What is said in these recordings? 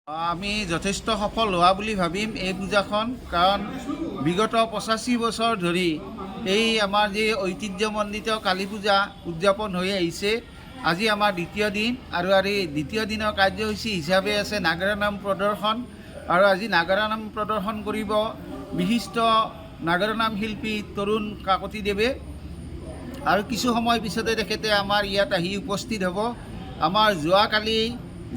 আমি যথেষ্ট সফল হোৱা বুলি ভাবিম এই পূজাখন, কাৰণ বিগত 85 বছৰ ধৰি এই আমাৰ যি ঐতিহ্যমণ্ডিত কালী পূজা উদযাপন হৈ আহিছে। আজি আমাৰ দ্বিতীয় দিন আৰু দ্বিতীয় দিনৰ কাৰ্যসূচী হিচাপে আছে নাগাৰা নাম প্ৰদৰ্শন। আৰু আজি নাগাৰা নাম প্ৰদৰ্শন কৰিব বিশিষ্ট নাগাৰা নাম শিল্পী তৰুণ কাকতিদেৱে। আৰু কিছু সময় পিছতে তেখেতে আমাৰ ইয়াত আহি উপস্থিত হ'ব। আমাৰ যোৱাকালি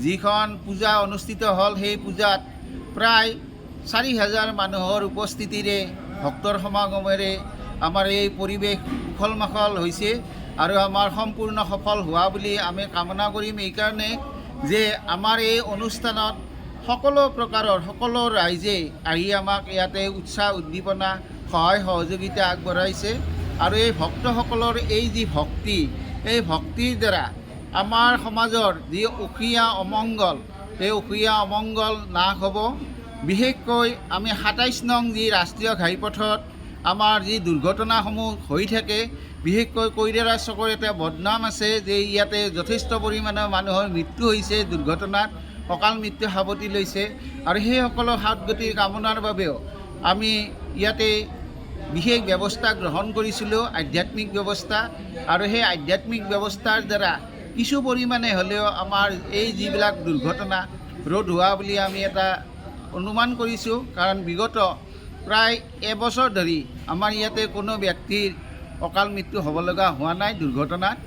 যিখন পূজা অনুষ্ঠিত হ'ল, সেই পূজাত প্ৰায় 4,000 মানুহৰ উপস্থিতিৰে ভক্তৰ সমাগমেৰে আমাৰ এই পৰিৱেশ উখল মাখল হৈছে আৰু আমাৰ সম্পূৰ্ণ সফল হোৱা বুলি আমি কামনা কৰিম। এইকাৰণে যে আমাৰ এই অনুষ্ঠানত সকলো প্ৰকাৰৰ সকলো ৰাইজে আহি আমাক ইয়াতে উৎসাহ উদ্দীপনা সহায় সহযোগিতা আগবঢ়াইছে। আৰু এই ভক্তসকলৰ এই যি ভক্তি, এই ভক্তিৰ দ্বাৰা আমাৰ সমাজৰ যি অসূয়া অমংগল, এই অসূয়া অমংগল নাশ হ'ব। বিশেষকৈ আমি 27 নং যি ৰাষ্ট্ৰীয় ঘাইপথত আমাৰ যি দুৰ্ঘটনাসমূহ হৈ থাকে, বিশেষকৈ কৈৰাৰা চকৰ এটা বদনাম আছে যে ইয়াতে যথেষ্ট পৰিমাণৰ মানুহৰ মৃত্যু হৈছে, দুৰ্ঘটনাত অকাল মৃত্যু সাৱটি লৈছে। আৰু সেইসকলৰ সদ্গতিৰ কামনাৰ বাবেও আমি ইয়াতে বিশেষ ব্যৱস্থা গ্ৰহণ কৰিছিলোঁ, আধ্যাত্মিক ব্যৱস্থা। আৰু সেই আধ্যাত্মিক ব্যৱস্থাৰ দ্বাৰা কিছু পৰিমাণে হ'লেও আমাৰ এই যিবিলাক দুৰ্ঘটনা ৰোধ হোৱা বুলি আমি এটা অনুমান কৰিছোঁ। কাৰণ বিগত প্ৰায় এবছৰ ধৰি আমাৰ ইয়াতে কোনো ব্যক্তিৰ অকাল মৃত্যু হ'ব লগা হোৱা নাই দুৰ্ঘটনাত।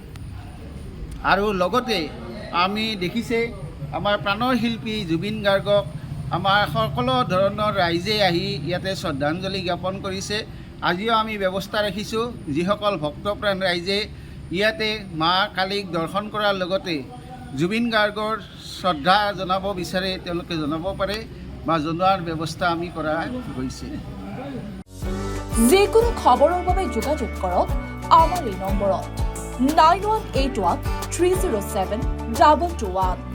আৰু লগতে আমি দেখিছে আমাৰ প্ৰাণৰ শিল্পী জুবিন গাৰ্গক আমাৰ সকলো ধৰণৰ ৰাইজে আহি ইয়াতে শ্ৰদ্ধাঞ্জলি জ্ঞাপন কৰিছে। আজিও আমি ব্যৱস্থা ৰাখিছোঁ, যিসকল ভক্তপ্ৰাণ ৰাইজে ইয়াতে মা কালীক দৰ্শন কৰাৰ লগতে জুবিন গাৰ্গৰ শ্ৰদ্ধা জনাব বিচাৰে তেওঁলোকে জনাব পাৰে বা জনোৱাৰ ব্যৱস্থা আমি কৰা হৈছে। যিকোনো খবৰৰ বাবে যোগাযোগ কৰক আমাৰ এই নম্বৰত 9181 307 221।